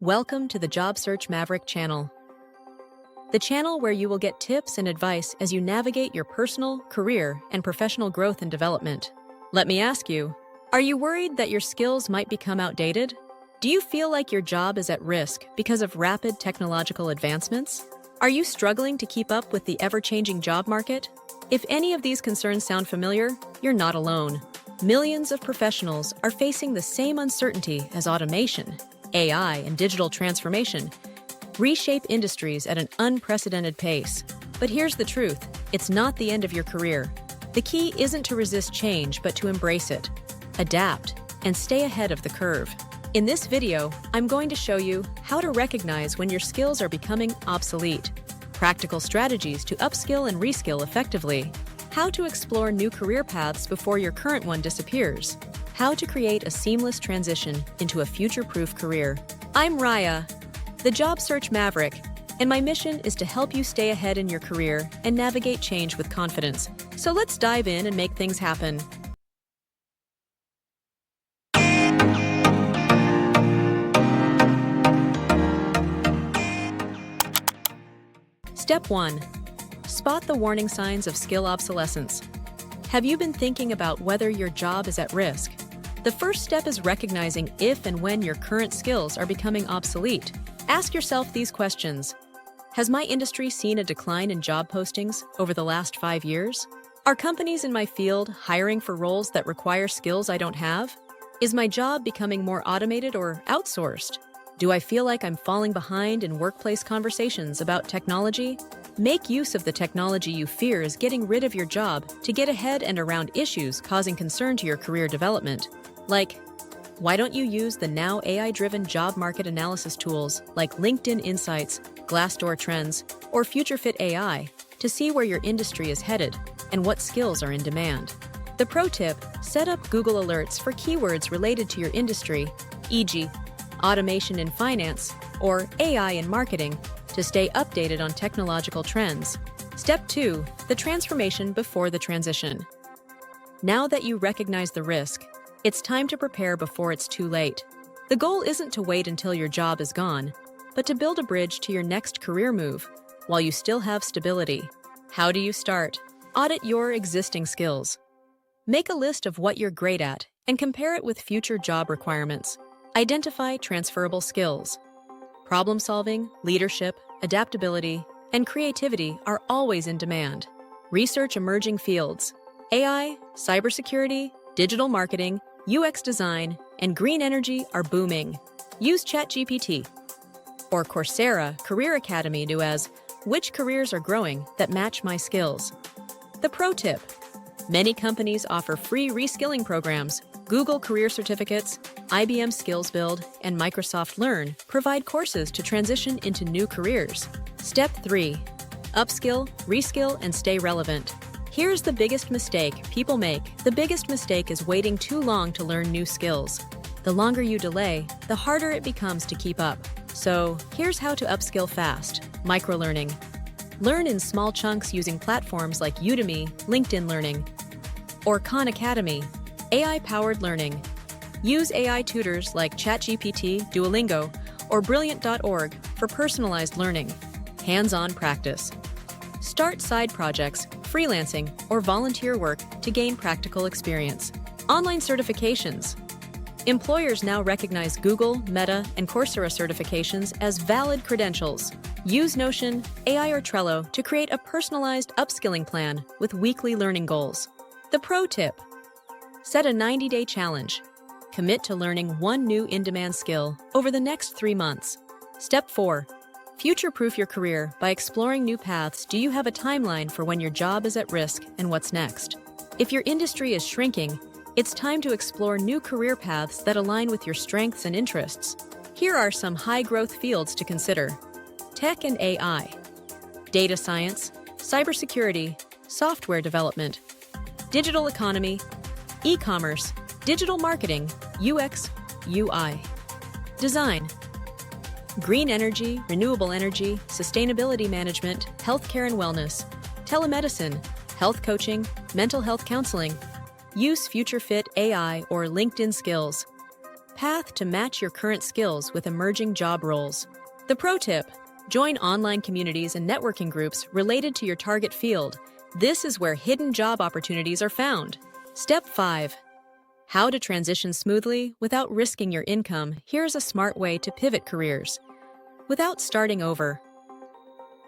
Welcome to the Job Search Maverick channel, the channel where you will get tips and advice as you navigate your personal, career, and professional growth and development. Let me ask you, are you worried that your skills might become outdated? Do you feel like your job is at risk because of rapid technological advancements? Are you struggling to keep up with the ever-changing job market? If any of these concerns sound familiar, you're not alone. Millions of professionals are facing the same uncertainty as automation, AI, and digital transformation reshape industries at an unprecedented pace. But here's the truth, it's not the end of your career. The key isn't to resist change, but to embrace it, adapt, and stay ahead of the curve. In this video, I'm going to show you how to recognize when your skills are becoming obsolete, practical strategies to upskill and reskill effectively, how to explore new career paths before your current one disappears, how to create a seamless transition into a future-proof career. I'm Raya, the Job Search Maverick, and my mission is to help you stay ahead in your career and navigate change with confidence. So let's dive in and make things happen. Step 1. Spot the warning signs of skill obsolescence. Have you been thinking about whether your job is at risk? The first step is recognizing if and when your current skills are becoming obsolete. Ask yourself these questions. Has my industry seen a decline in job postings over the last 5 years? Are companies in my field hiring for roles that require skills I don't have? Is my job becoming more automated or outsourced? Do I feel like I'm falling behind in workplace conversations about technology? Make use of the technology you fear is getting rid of your job to get ahead and around issues causing concern to your career development. Like, why don't you use the now AI-driven job market analysis tools like LinkedIn Insights, Glassdoor Trends, or FutureFit AI to see where your industry is headed and what skills are in demand? The pro tip, set up Google Alerts for keywords related to your industry, e.g., automation in finance or AI in marketing, to stay updated on technological trends. Step 2. The transformation before the transition. Now that you recognize the risk, it's time to prepare before it's too late. The goal isn't to wait until your job is gone, but to build a bridge to your next career move while you still have stability. How do you start? Audit your existing skills. Make a list of what you're great at and compare it with future job requirements. Identify transferable skills. Problem solving, leadership, adaptability, and creativity are always in demand. Research emerging fields. AI, cybersecurity, digital marketing, UX design, and green energy are booming. Use ChatGPT or Coursera Career Academy to ask which careers are growing that match my skills. The pro tip. Many companies offer free reskilling programs. Google Career Certificates, IBM Skills Build, and Microsoft Learn provide courses to transition into new careers. Step 3. Upskill, reskill, and stay relevant. Here's the biggest mistake people make. The biggest mistake is waiting too long to learn new skills. The longer you delay, the harder it becomes to keep up. So, here's how to upskill fast. Microlearning. Learn in small chunks using platforms like Udemy, LinkedIn Learning, or Khan Academy, AI-powered learning. Use AI tutors like ChatGPT, Duolingo, or Brilliant.org for personalized learning. Hands-on practice. Start side projects, freelancing, or volunteer work to gain practical experience. Online certifications. Employers now recognize Google, Meta, and Coursera certifications as valid credentials. Use Notion, AI, or Trello to create a personalized upskilling plan with weekly learning goals. The pro tip. Set a 90-day challenge. Commit to learning one new in-demand skill over the next 3 months. Step 4. Future-proof your career by exploring new paths. Do you have a timeline for when your job is at risk and what's next? If your industry is shrinking, it's time to explore new career paths that align with your strengths and interests. Here are some high-growth fields to consider. Tech and AI, data science, cybersecurity, software development, digital economy, e-commerce, digital marketing, UX, UI, design, green energy, renewable energy, sustainability management, healthcare and wellness, telemedicine, health coaching, mental health counseling. Use FutureFit AI or LinkedIn Skills. path to match your current skills with emerging job roles. The pro tip: join online communities and networking groups related to your target field. This is where hidden job opportunities are found. Step 5. How to transition smoothly without risking your income. Here's a smart way to pivot careers without starting over.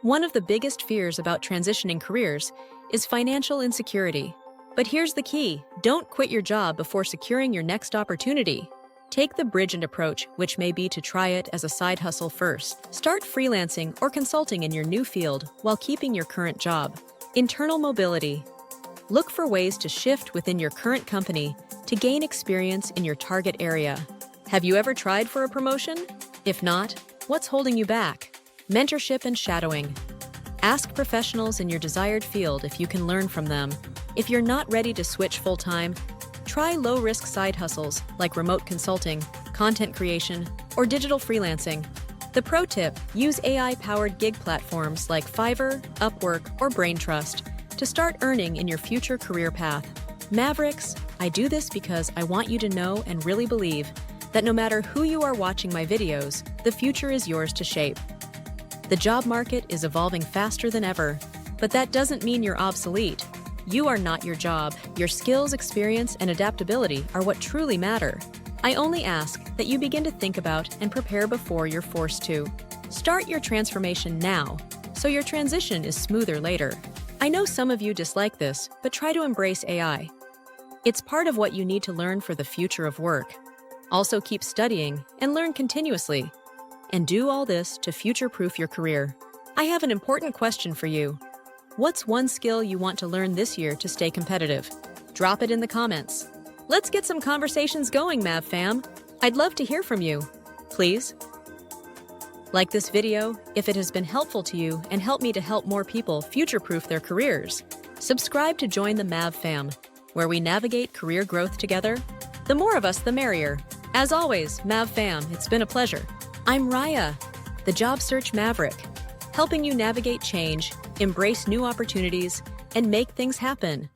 One of the biggest fears about transitioning careers is financial insecurity. But here's the key: don't quit your job before securing your next opportunity. Take the bridge-end approach, which may be to try it as a side hustle first. Start freelancing or consulting in your new field while keeping your current job. Internal mobility. Look for ways to shift within your current company to gain experience in your target area. Have you ever tried for a promotion? If not, what's holding you back? Mentorship and shadowing. Ask professionals in your desired field if you can learn from them. If you're not ready to switch full-time, try low-risk side hustles like remote consulting, content creation, or digital freelancing. The pro tip: use AI-powered gig platforms like Fiverr, Upwork, or Braintrust to start earning in your future career path. Mavericks, I do this because I want you to know and really believe that no matter who you are watching my videos, the future is yours to shape. The job market is evolving faster than ever, but that doesn't mean you're obsolete. You are not your job. Your skills, experience, and adaptability are what truly matter. I only ask that you begin to think about and prepare before you're forced to. Start your transformation now, so your transition is smoother later. I know some of you dislike this, but try to embrace AI. It's part of what you need to learn for the future of work. Also, keep studying and learn continuously. And do all this to future-proof your career. I have an important question for you. What's one skill you want to learn this year to stay competitive? Drop it in the comments. Let's get some conversations going, Mav fam. I'd love to hear from you. Please like this video if it has been helpful to you and help me to help more people future-proof their careers. Subscribe to join the Mav fam, where we navigate career growth together. The more of us, the merrier. As always, Mav fam, it's been a pleasure. I'm Raya, the Job Search Maverick, helping you navigate change, embrace new opportunities, and make things happen.